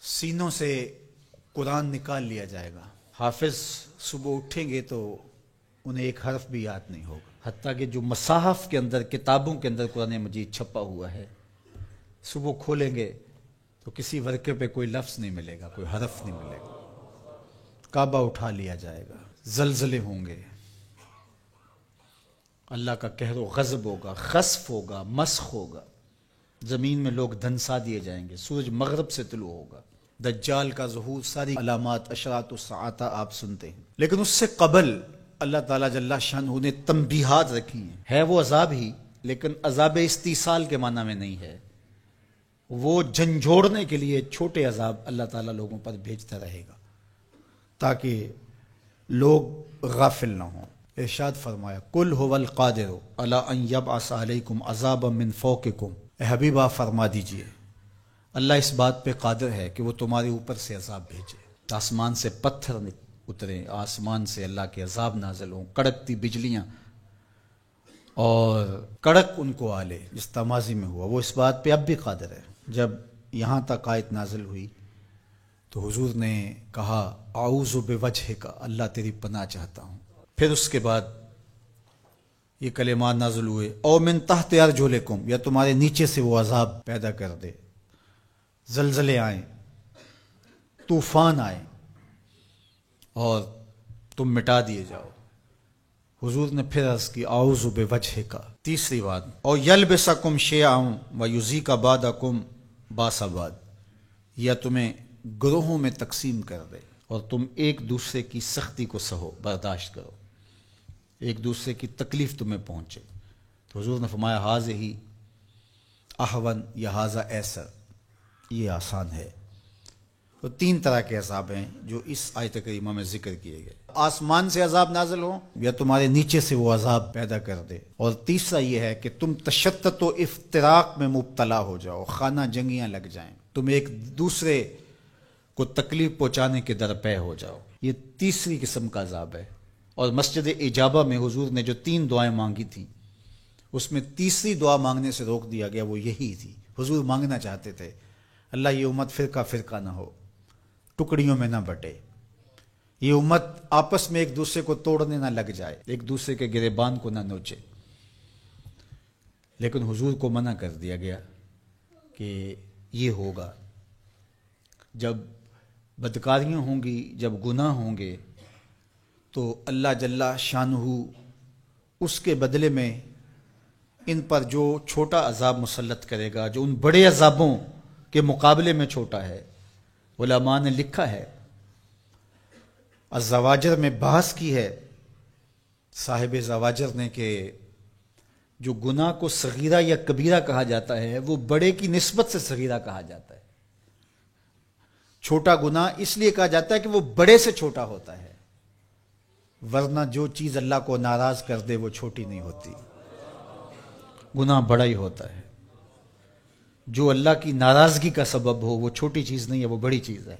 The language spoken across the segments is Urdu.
سینوں سے قرآن نکال لیا جائے گا. حافظ صبح اٹھیں گے تو انہیں ایک حرف بھی یاد نہیں ہوگا. حتیٰ کہ جو مصاحف کے اندر، کتابوں کے اندر قرآن مجید چھپا ہوا ہے، صبح کھولیں گے تو کسی ورقے پہ کوئی لفظ نہیں ملے گا، کوئی حرف نہیں ملے گا. کعبہ اٹھا لیا جائے گا، زلزلے ہوں گے، اللہ کا قہر و غضب ہوگا، خسف ہوگا، مسخ ہوگا، زمین میں لوگ دھنسا دیے جائیں گے، سورج مغرب سے طلوع ہوگا، دجال کا ظہور، ساری علامات اشراط الساعہ آپ سنتے ہیں. لیکن اس سے قبل اللہ تعالیٰ جل شانہ نے تنبیہات رکھی ہیں. ہے وہ عذاب ہی، لیکن عذاب استیصال کے معنی میں نہیں ہے. وہ جھنجھوڑنے کے لیے چھوٹے عذاب اللہ تعالیٰ لوگوں پر بھیجتا رہے گا تاکہ لوگ غافل نہ ہوں. ارشاد فرمایا قل هو القادر علی ان یبعث علیکم عذابا من فوقکم. اے حبیب آپ فرما دیجئے اللہ اس بات پہ قادر ہے کہ وہ تمہارے اوپر سے عذاب بھیجے. آسمان سے پتھر اتریں، آسمان سے اللہ کے عذاب نازل ہوں، کڑکتی بجلیاں اور کڑک ان کو آلے، جس تمازی میں ہوا. وہ اس بات پہ اب بھی قادر ہے. جب یہاں تک آیت نازل ہوئی تو حضور نے کہا اعوذ بوجہک، اللہ تیری پناہ چاہتا ہوں. پھر اس کے بعد یہ کلمات نازل ہوئے او من تحت ارجلکم، یا تمہارے نیچے سے وہ عذاب پیدا کر دے، زلزلے آئیں، طوفان آئیں اور تم مٹا دیے جاؤ. حضور نے پھر عرض کی اعوذ بوجہک. تیسری بات او یلبسکم شیعا ویذیق بعضکم باس بعض، یا تمہیں گروہوں میں تقسیم کر دے اور تم ایک دوسرے کی سختی کو سہو، برداشت کرو، ایک دوسرے کی تکلیف تمہیں پہنچے. تو حضور نے فرمایا ھذہ اھون یا ھذا ایسر، یہ آسان ہے. تو تین طرح کے عذاب ہیں جو اس آیت کریمہ میں ذکر کیے گئے. آسمان سے عذاب نازل ہو یا تمہارے نیچے سے وہ عذاب پیدا کر دے. اور تیسرا یہ ہے کہ تم تشتت و افتراق میں مبتلا ہو جاؤ، خانہ جنگیاں لگ جائیں، تم ایک دوسرے کو تکلیف پہنچانے کے درپے ہو جاؤ. یہ تیسری قسم کا عذاب ہے. اور مسجد اجابہ میں حضور نے جو 3 دعائیں مانگی تھیں اس میں تیسری دعا مانگنے سے روک دیا گیا، وہ یہی تھی. حضور مانگنا چاہتے تھے اللہ یہ امت فرقہ فرقہ نہ ہو، ٹکڑیوں میں نہ بٹے، یہ امت آپس میں ایک دوسرے کو توڑنے نہ لگ جائے، ایک دوسرے کے گریبان کو نہ نوچے. لیکن حضور کو منع کر دیا گیا کہ یہ ہوگا جب بدکاریاں ہوں گی، جب گناہ ہوں گے تو اللہ جل شانہ اس کے بدلے میں ان پر جو چھوٹا عذاب مسلط کرے گا، جو ان بڑے عذابوں کے مقابلے میں چھوٹا ہے. علماء نے لکھا ہے، الزواجر میں بحث کی ہے صاحب زواجر نے کہ جو گناہ کو صغیرہ یا کبیرہ کہا جاتا ہے وہ بڑے کی نسبت سے صغیرہ کہا جاتا ہے. چھوٹا گناہ اس لیے کہا جاتا ہے کہ وہ بڑے سے چھوٹا ہوتا ہے، ورنہ جو چیز اللہ کو ناراض کر دے وہ چھوٹی نہیں ہوتی، گناہ بڑا ہی ہوتا ہے. جو اللہ کی ناراضگی کا سبب ہو وہ چھوٹی چیز نہیں ہے، وہ بڑی چیز ہے.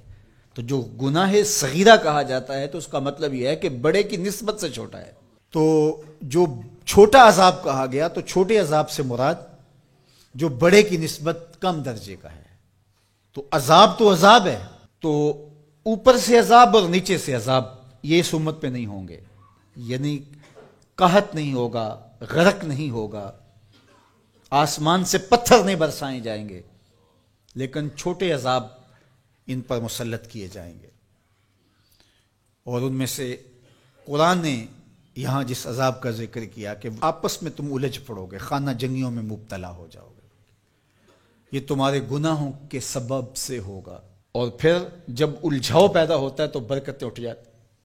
تو جو گناہ صغیرہ کہا جاتا ہے تو اس کا مطلب یہ ہے کہ بڑے کی نسبت سے چھوٹا ہے. تو جو چھوٹا عذاب کہا گیا تو چھوٹے عذاب سے مراد جو بڑے کی نسبت کم درجے کا ہے. تو عذاب ہے، تو اوپر سے عذاب اور نیچے سے عذاب یہ اس امت پہ نہیں ہوں گے. یعنی قحط نہیں ہوگا، غرق نہیں ہوگا، آسمان سے پتھر نہیں برسائے جائیں گے، لیکن چھوٹے عذاب ان پر مسلط کیے جائیں گے. اور ان میں سے قرآن نے یہاں جس عذاب کا ذکر کیا کہ آپس میں تم الجھ پڑو گے، خانہ جنگیوں میں مبتلا ہو جاؤ گے، یہ تمہارے گناہوں کے سبب سے ہوگا. اور پھر جب الجھاؤ پیدا ہوتا ہے تو برکتیں اٹھ جاتی.